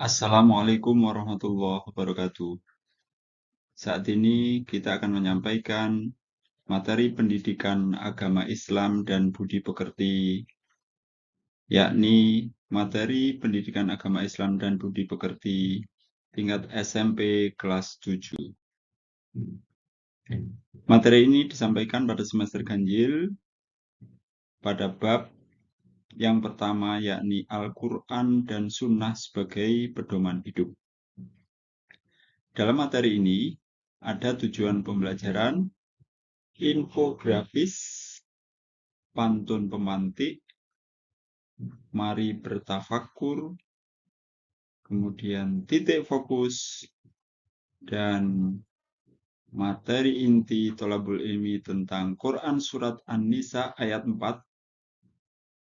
Assalamualaikum warahmatullahi wabarakatuh. Saat ini kita akan menyampaikan materi pendidikan agama Islam dan budi pekerti, yakni materi pendidikan agama Islam dan budi pekerti tingkat SMP kelas 7. Materi ini disampaikan pada semester ganjil pada bab yang pertama, yakni Al-Quran dan Sunnah sebagai pedoman hidup. Dalam materi ini ada tujuan pembelajaran, infografis, pantun pemantik, mari bertafakur, kemudian titik fokus, dan materi inti tholabul ilmi tentang Quran Surat An-Nisa ayat 4.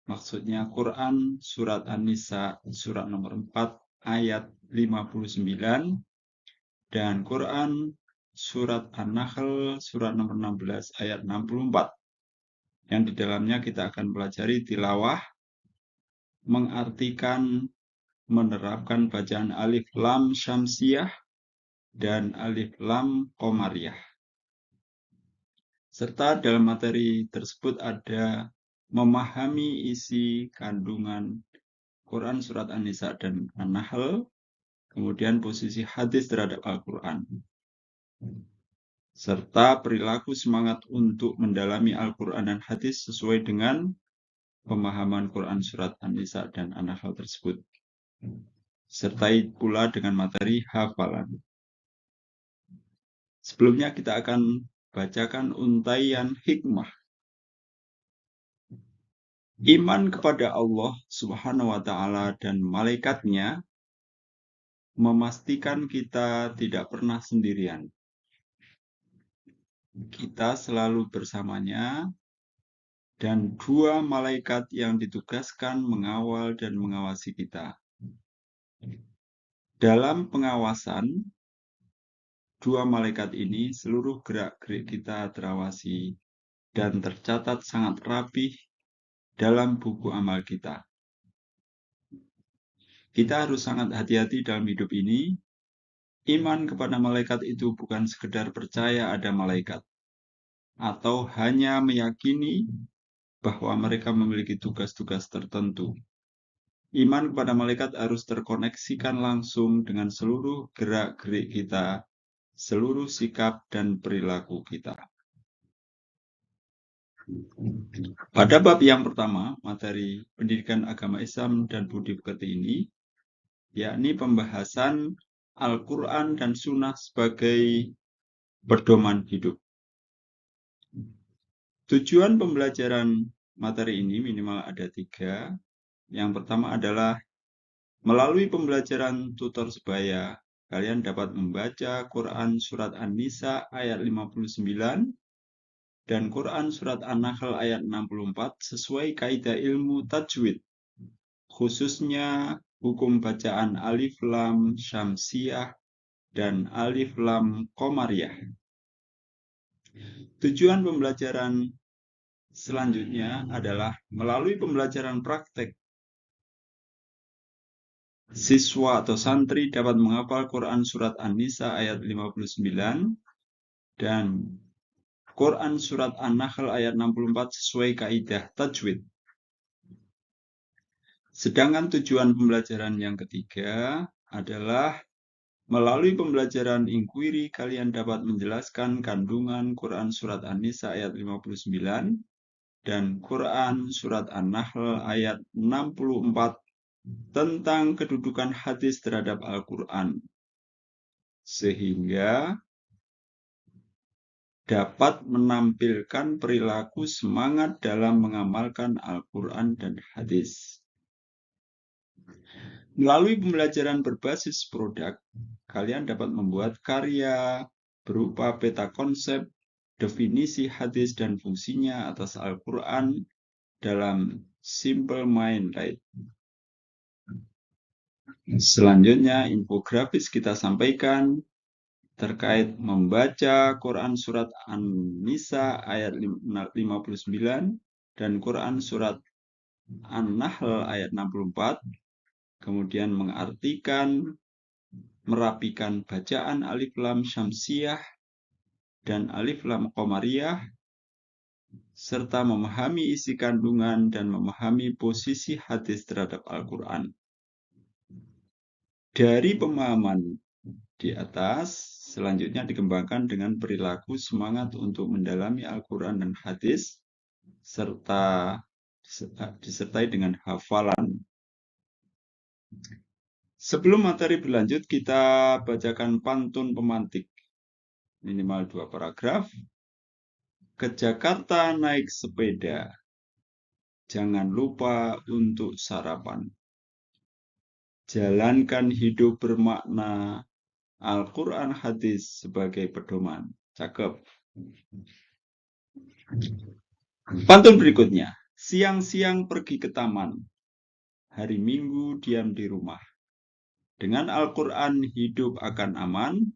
Maksudnya Quran Surat An-Nisa surat nomor 4 ayat 59 dan Quran Surat An-Nahl surat nomor 16 ayat 64. Yang di dalamnya kita akan pelajari tilawah, mengartikan, menerapkan bacaan alif lam syamsiyah dan alif lam qamariyah. Serta dalam materi tersebut ada memahami isi kandungan Quran Surat An-Nisa dan An-Nahl, kemudian posisi hadis terhadap Al-Quran, serta perilaku semangat untuk mendalami Al-Quran dan hadis sesuai dengan pemahaman Quran Surat An-Nisa dan An-Nahl tersebut. Sertai pula dengan materi hafalan. Sebelumnya kita akan bacakan untaian hikmah. Iman kepada Allah Subhanahu wa Ta'ala dan malaikatnya memastikan kita tidak pernah sendirian. Kita selalu bersamanya, dan dua malaikat yang ditugaskan mengawal dan mengawasi kita. Dalam pengawasan, dua malaikat ini seluruh gerak-gerik kita terawasi dan tercatat sangat rapih dalam buku amal kita. Kita harus sangat hati-hati dalam hidup ini. Iman kepada malaikat itu bukan sekedar percaya ada malaikat, atau hanya meyakini bahwa mereka memiliki tugas-tugas tertentu. Iman kepada malaikat harus terkoneksikan langsung dengan seluruh gerak-gerik kita, seluruh sikap dan perilaku kita. Pada bab yang pertama, materi pendidikan agama Islam dan budi pekerti ini, yakni pembahasan Al-Quran dan Sunnah sebagai pedoman hidup. Tujuan pembelajaran materi ini minimal ada 3. Yang pertama adalah melalui pembelajaran tutor sebaya, kalian dapat membaca Quran Surat An-Nisa ayat 59 dan Quran Surat An-Nahl ayat 64 sesuai kaidah ilmu tajwid, khususnya hukum bacaan alif lam syamsiyah dan alif lam qamariyah. Tujuan pembelajaran selanjutnya adalah melalui pembelajaran praktek. Siswa atau santri dapat menghafal Quran Surat An-Nisa ayat 59 dan Quran Surat An-Nahl ayat 64 sesuai kaidah tajwid. Sedangkan tujuan pembelajaran yang ketiga adalah melalui pembelajaran inquiry, kalian dapat menjelaskan kandungan Quran Surat An-Nisa ayat 59 dan Quran Surat An-Nahl ayat 64 tentang kedudukan hadis terhadap Al-Quran, sehingga dapat menampilkan perilaku semangat dalam mengamalkan Al-Quran dan hadis. Melalui pembelajaran berbasis produk, kalian dapat membuat karya berupa peta konsep, definisi hadis dan fungsinya atas Al-Quran dalam Simple Mind Light. Selanjutnya, infografis kita sampaikan terkait membaca Quran Surat An-Nisa ayat 59 dan Quran Surat An-Nahl ayat 64 kemudian mengartikan, merapikan bacaan alif lam syamsiyah dan alif lam qamariyah, serta memahami isi kandungan dan memahami posisi hadis terhadap Al-Quran. Dari pemahaman di atas, selanjutnya dikembangkan dengan perilaku semangat untuk mendalami Al-Quran dan hadis, serta disertai dengan hafalan. Sebelum materi berlanjut, kita bacakan pantun pemantik, minimal 2 paragraf. Ke Jakarta naik sepeda, jangan lupa untuk sarapan. Jalankan hidup bermakna, Al-Quran hadis sebagai pedoman. Cakep. Pantun berikutnya. Siang-siang pergi ke taman, hari Minggu diam di rumah. Dengan Al-Quran hidup akan aman,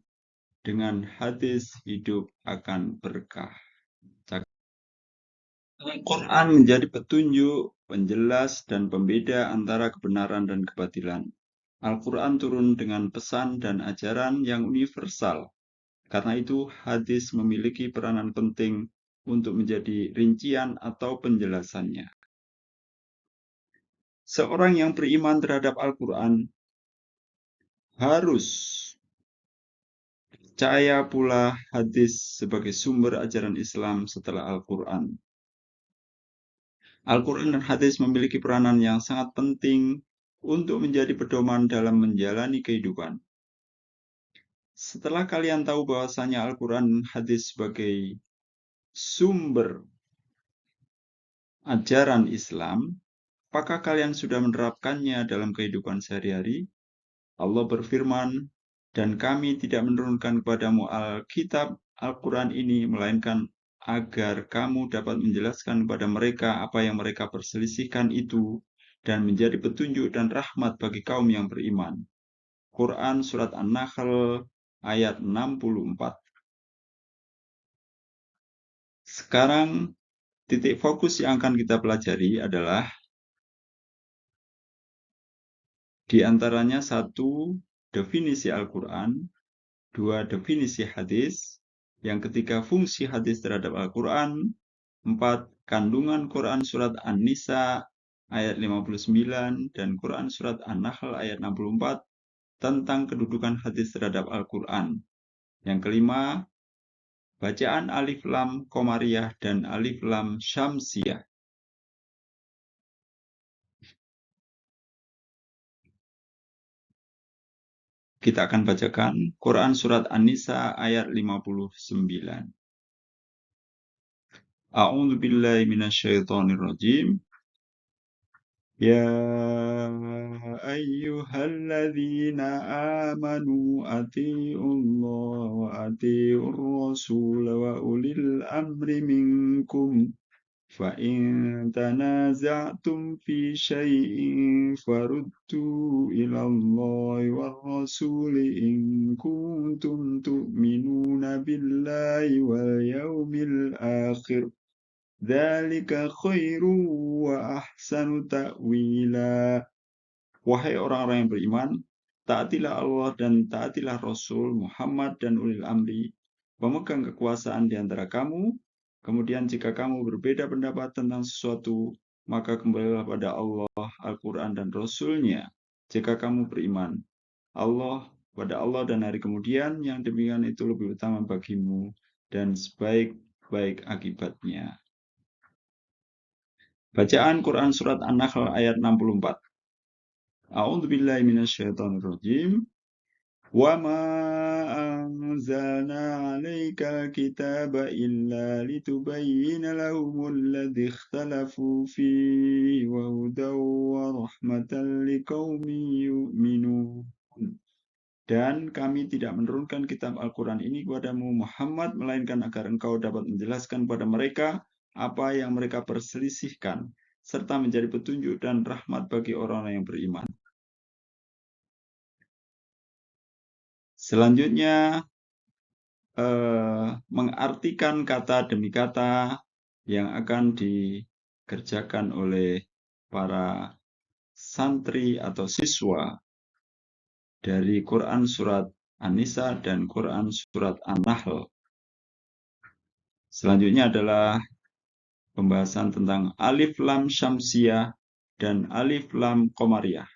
dengan hadis hidup akan berkah. Al-Quran menjadi petunjuk, penjelas, dan pembeda antara kebenaran dan kebatilan. Al-Quran turun dengan pesan dan ajaran yang universal. Karena itu, hadis memiliki peranan penting untuk menjadi rincian atau penjelasannya. Seorang yang beriman terhadap Al-Quran harus percaya pula hadis sebagai sumber ajaran Islam setelah Al-Quran. Al-Quran dan hadis memiliki peranan yang sangat penting untuk menjadi pedoman dalam menjalani kehidupan. Setelah kalian tahu bahwasanya Al-Quran dan hadis sebagai sumber ajaran Islam, apakah kalian sudah menerapkannya dalam kehidupan sehari-hari? Allah berfirman, dan kami tidak menurunkan kepadamu Alkitab Al-Quran ini, melainkan agar kamu dapat menjelaskan kepada mereka apa yang mereka perselisihkan itu, dan menjadi petunjuk dan rahmat bagi kaum yang beriman. Quran Surat An-Nahl ayat 64. Sekarang, titik fokus yang akan kita pelajari adalah di antaranya 1. Definisi Al-Quran, 2. Definisi hadis, yang ketiga fungsi hadis terhadap Al-Quran, 4. Kandungan Quran Surat An-Nisa ayat 59 dan Quran Surat An-Nahl ayat 64 tentang kedudukan hadis terhadap Al-Quran. Yang kelima, bacaan alif lam qamariyah dan alif lam syamsiyah. Kita akan bacakan Quran Surat An-Nisa ayat 59. A'udzu billahi minasyaitonir rajim. Ya ayyuhalladzina amanu atii'ullah wa atii'ur rasul wa ulil amri minkum. فَإِن تَنَازَعْتُمْ فِي شَيْءٍ فَرُدُّوهُ إِلَى اللَّهِ وَالرَّسُولِ إِن كُنتُمْ تُؤْمِنُونَ بِاللَّهِ وَالْيَوْمِ الْآخِرِ ذَلِكَ خَيْرٌ وَأَحْسَنُ تَأْوِيلًا. Wahai orang-orang yang beriman, taatilah Allah dan taatilah Rasul Muhammad dan ulil amri, pemegang kekuasaan di antara kamu. Kemudian jika kamu berbeda pendapat tentang sesuatu, maka kembalilah pada Allah, Al-Quran, dan Rasul-Nya. Jika kamu beriman pada Allah dan hari kemudian, yang demikian itu lebih utama bagimu dan sebaik-baik akibatnya. Bacaan Quran Surat An-Nahl ayat 64. A'udzu billahi minasyaitonir rajim. Wa ma anzalna 'alaikal kitaba illa litubayyana lahumul ladzi ikhtalafu fihi wa hudaw wa rahmatan liqaumin yu'minun. Dan kami tidak menurunkan kitab Al-Quran ini kepadamu Muhammad, melainkan agar engkau dapat menjelaskan kepada mereka apa yang mereka perselisihkan, serta menjadi petunjuk dan rahmat bagi orang-orang yang beriman. Selanjutnya, mengartikan kata demi kata yang akan dikerjakan oleh para santri atau siswa dari Quran Surat An-Nisa dan Quran Surat An-Nahl. Selanjutnya adalah pembahasan tentang Alif Lam Syamsiyah dan Alif Lam Qamariyah.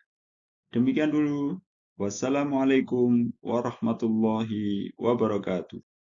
Demikian dulu. Wassalamualaikum warahmatullahi wabarakatuh.